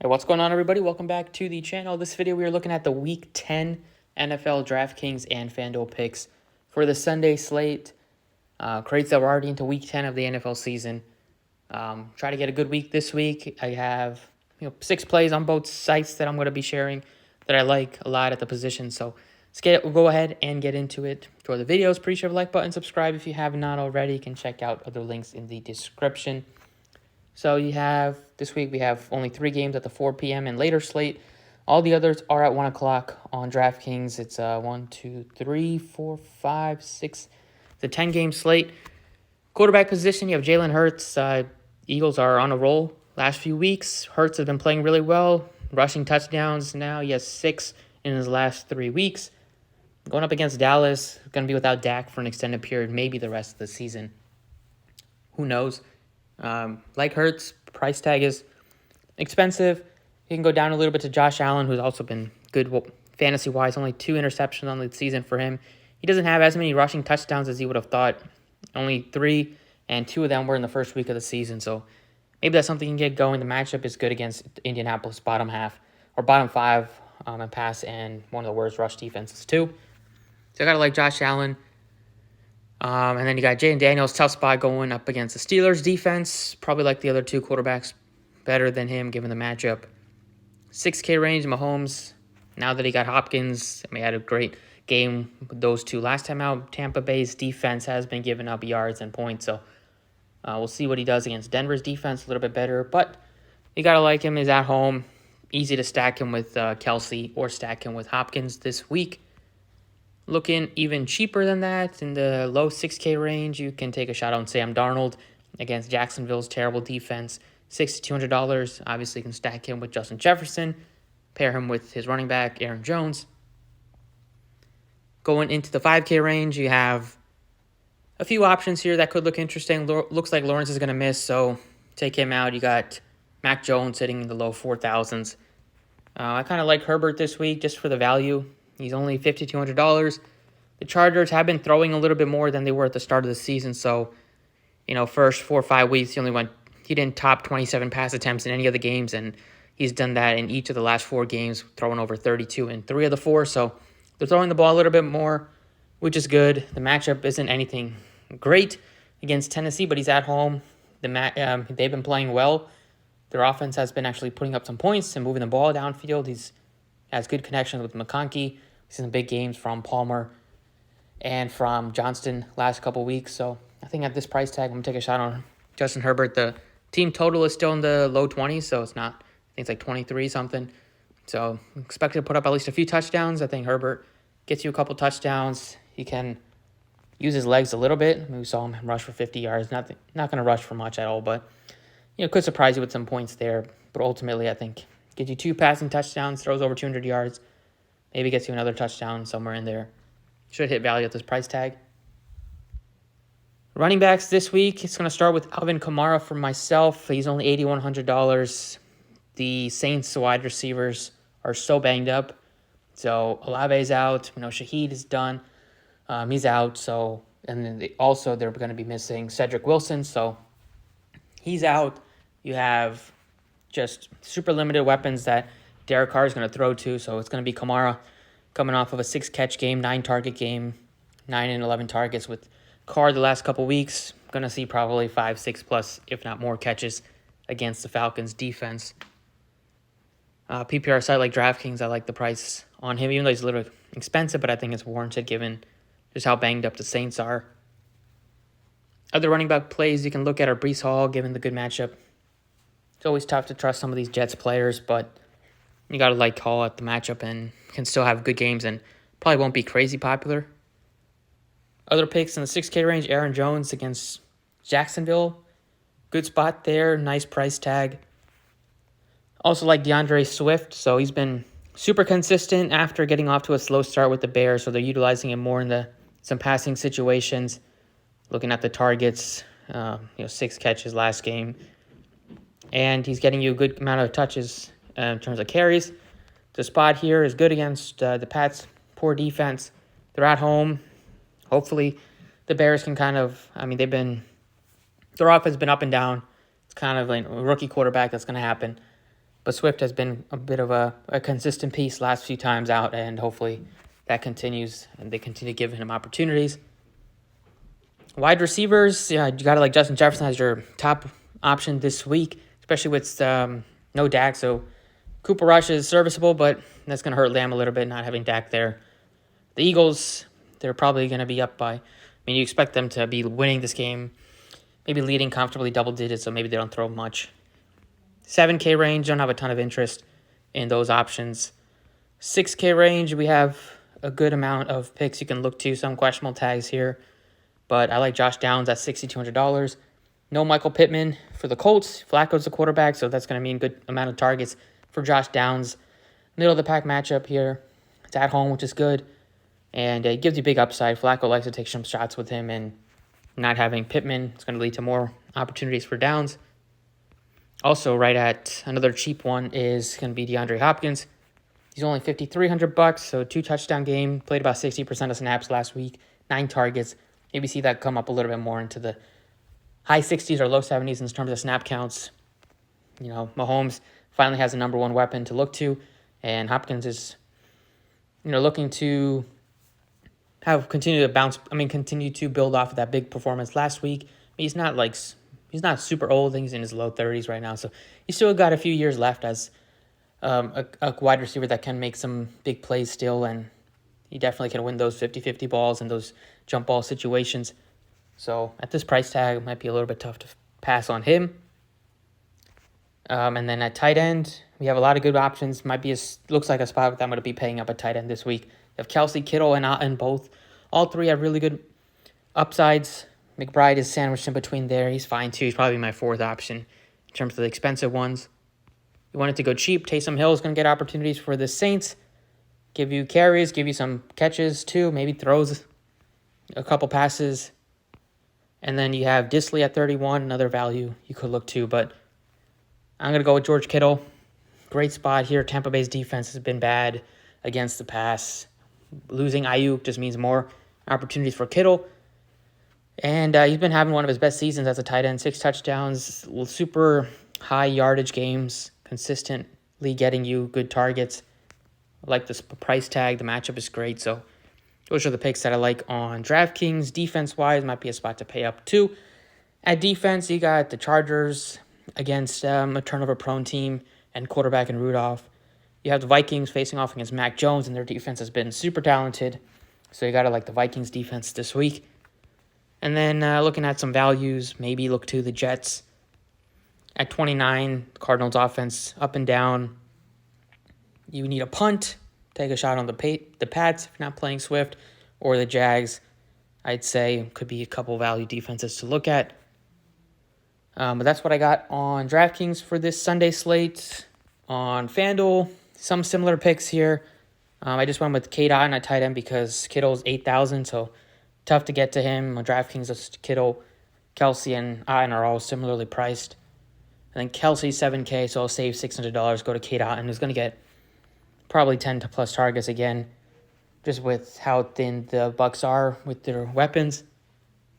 Hey, what's going on, everybody? Welcome back to the channel. This video, we are looking at the Week 10 NFL Draftkings and Fanduel picks for the Sunday slate. Crates that we're already into Week 10 of the NFL season. Try to get a good week this week. I have 6 plays on both sites that I'm going to be sharing that I like a lot at the position. So we'll go ahead and get into it. For the videos, please share the like button, subscribe if you have not already. You can check out other links in the description. So this week we have only 3 games at the 4 p.m. and later slate. All the others are at 1 o'clock on Draftkings. It's 1, 2, 3, 4, 5, 6. It's a 10-game slate. Quarterback position, you have Jalen Hurts. Eagles are on a roll last few weeks. Hurts has been playing really well. Rushing touchdowns now. He has 6 in his last 3 weeks. Going up against Dallas, going to be without Dak for an extended period, maybe the rest of the season. Who knows? Like Hurts, price tag is expensive. You can go down a little bit to Josh Allen, who's also been good fantasy-wise. Only 2 interceptions on the season for him. He doesn't have as many rushing touchdowns as you would have thought. Only 3, and 2 of them were in the first week of the season. So maybe that's something you can get going. The matchup is good against Indianapolis bottom 5 in pass, and one of the worst rush defenses too. So I gotta like Josh Allen. And then you got Jaden Daniels, tough spot going up against the Steelers defense. Probably like the other 2 quarterbacks better than him given the matchup. 6K range, Mahomes. Now that he got Hopkins, he had a great game with those 2 last time out. Tampa Bay's defense has been giving up yards and points, so we'll see what he does against Denver's defense, a little bit better. But you got to like him. He's at home. Easy to stack him with Kelsey or stack him with Hopkins this week. Looking even cheaper than that, in the low 6K range, you can take a shot on Sam Darnold against Jacksonville's terrible defense. $6,200. Obviously, you can stack him with Justin Jefferson, pair him with his running back, Aaron Jones. Going into the 5K range, you have a few options here that could look interesting. Looks like Lawrence is going to miss, so take him out. You got Mac Jones sitting in the low 4,000s. I kind of like Herbert this week just for the value. He's only $5,200. The Chargers have been throwing a little bit more than they were at the start of the season. So, first 4 or 5 weeks, he didn't top 27 pass attempts in any of the games, and he's done that in each of the last 4 games, throwing over 32 in 3 of the 4. So they're throwing the ball a little bit more, which is good. The matchup isn't anything great against Tennessee, but he's at home. They've been playing well. Their offense has been actually putting up some points and moving the ball downfield. He has good connections with McConkey. He's in big games from Palmer and from Johnston last couple weeks. So I think at this price tag, I'm going to take a shot on Justin Herbert. The team total is still in the low 20s, so it's not, I think it's like 23 something. So expected to put up at least a few touchdowns. I think Herbert gets you a couple touchdowns. He can use his legs a little bit. We saw him rush for 50 yards. Not going to rush for much at all, but could surprise you with some points there. But ultimately, I think gets you 2 passing touchdowns, throws over 200 yards, maybe gets you another touchdown somewhere in there. Should hit value at this price tag. Running backs this week, it's going to start with Alvin Kamara for myself. He's only $8,100. The Saints wide receivers are so banged up. So Olave's out. Shaheed is done. He's out. So, and then they're going to be missing Cedric Wilson. So he's out. You have just super limited weapons that Derek Carr is going to throw to. So it's going to be Kamara coming off of a 6-catch game, 9-target game, 9 and 11 targets with Carr the last couple weeks. Going to see probably 5, 6 plus, if not more, catches against the Falcons defense. PPR site like Draftkings, I like the price on him, even though he's a little expensive, but I think it's warranted given just how banged up the Saints are. Other running back plays you can look at are Breece Hall, given the good matchup. It's always tough to trust some of these Jets players, but you got to like Hall at the matchup and can still have good games and probably won't be crazy popular. Other picks in the 6K range, Aaron Jones against Jacksonville. Good spot there, nice price tag. Also like DeAndre Swift, so he's been super consistent after getting off to a slow start with the Bears, so they're utilizing him more in some passing situations. Looking at the targets, 6 catches last game. And he's getting you a good amount of touches in terms of carries. The spot here is good against the Pats' poor defense. They're at home. Hopefully the Bears can their offense has been up and down. It's kind of like a rookie quarterback. That's going to happen. But Swift has been a bit of a consistent piece last few times out, and hopefully that continues and they continue giving him opportunities. Wide receivers, yeah, you got to like Justin Jefferson as your top option this week, especially with no Dak. So Cooper Rush is serviceable, but that's going to hurt Lamb a little bit not having Dak there. The Eagles, they're probably going to be up by, you expect them to be winning this game, maybe leading comfortably double digits, so maybe they don't throw much. 7K range, don't have a ton of interest in those options. 6K range, we have a good amount of picks you can look to, some questionable tags here. But I like Josh Downs at $6,200. No Michael Pittman for the Colts. Flacco's the quarterback, so that's going to mean good amount of targets for Josh Downs. Middle of the pack matchup here. It's at home, which is good. And it gives you big upside. Flacco likes to take some shots with him, and not having Pittman is going to lead to more opportunities for Downs. Also, right at another cheap one is going to be DeAndre Hopkins. He's only $5,300, so 2 touchdown game. Played about 60% of snaps last week. 9 targets. Maybe see that come up a little bit more into the high 60s or low 70s in terms of snap counts. Mahomes finally has a number one weapon to look to, and Hopkins is, looking to continue to build off of that big performance last week. He's not super old. I think he's in his low 30s right now, so he's still got a few years left as a wide receiver that can make some big plays still, and he definitely can win those 50-50 balls and those jump ball situations. So at this price tag, it might be a little bit tough to pass on him. And then at tight end, we have a lot of good options. Looks like a spot that I'm going to be paying up at tight end this week. You have Kelsey, Kittle, and both. All three have really good upsides. McBride is sandwiched in between there. He's fine too. He's probably my 4th option in terms of the expensive ones. You wanted to go cheap. Taysom Hill is going to get opportunities for the Saints. Give you carries, give you some catches too. Maybe throws a couple passes. And then you have Disley at 31, another value you could look to. But I'm going to go with George Kittle. Great spot here. Tampa Bay's defense has been bad against the pass. Losing Ayuk just means more opportunities for Kittle. And he's been having one of his best seasons as a tight end. 6 touchdowns, super high yardage games, consistently getting you good targets. I like this price tag. The matchup is great. So those are the picks that I like on DraftKings. Defense-wise, might be a spot to pay up to. At defense, you got the Chargers against a turnover-prone team and quarterback in Rudolph. You have the Vikings facing off against Mac Jones, and their defense has been super talented. So you got to like the Vikings defense this week. And then looking at some values, maybe look to the Jets. At 29, Cardinals offense up and down. You need a punt. Take a shot on the Pats if you're not playing Swift. Or the Jags, I'd say, could be a couple value defenses to look at. But that's what I got on DraftKings for this Sunday slate. On Fanduel, some similar picks here. I just went with K-Dot at tight end because Kittle's $8,000, so tough to get to him. On DraftKings, Kittle, Kelsey, and Otten are all similarly priced. And then Kelsey's $7K, so I'll save $600, go to K-Dot, and is going to get probably 10 to plus targets again, just with how thin the Bucs are with their weapons.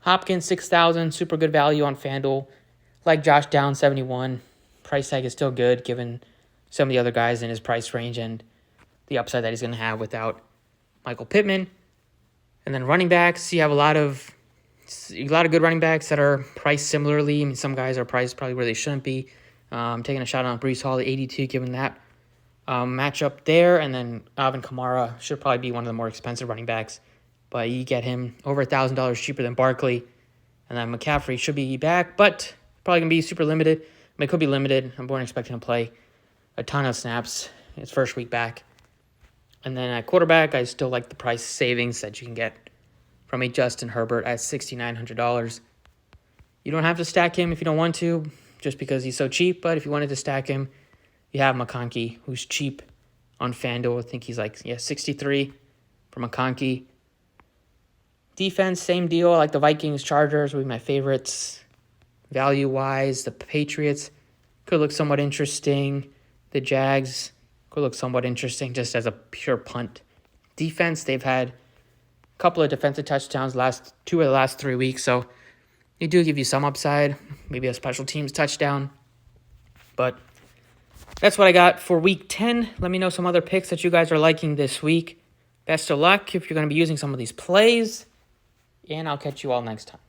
Hopkins, $6,000, super good value on FanDuel. Like Josh Downs, $71. Price tag is still good given some of the other guys in his price range and the upside that he's going to have without Michael Pittman. And then running backs, you have a lot of good running backs that are priced similarly. Some guys are priced probably where they shouldn't be. Taking a shot on Breece Hall at 82, given that matchup there. And then Alvin Kamara should probably be one of the more expensive running backs. But you get him over $1,000 cheaper than Barkley. And then McCaffrey should be back, but probably going to be super limited. It could be limited. I'm more expecting to play a ton of snaps his first week back. And then at quarterback, I still like the price savings that you can get from a Justin Herbert at $6,900. You don't have to stack him if you don't want to, just because he's so cheap. But if you wanted to stack him, you have McConkey, who's cheap on FanDuel. I think he's 63 for McConkey. Defense, same deal. I like the Vikings, Chargers would be my favorites. Value-wise, the Patriots could look somewhat interesting. The Jags could look somewhat interesting just as a pure punt. Defense, they've had a couple of defensive touchdowns two of the last 3 weeks, so they do give you some upside, maybe a special teams touchdown. But that's what I got for week 10. Let me know some other picks that you guys are liking this week. Best of luck if you're going to be using some of these plays, and I'll catch you all next time.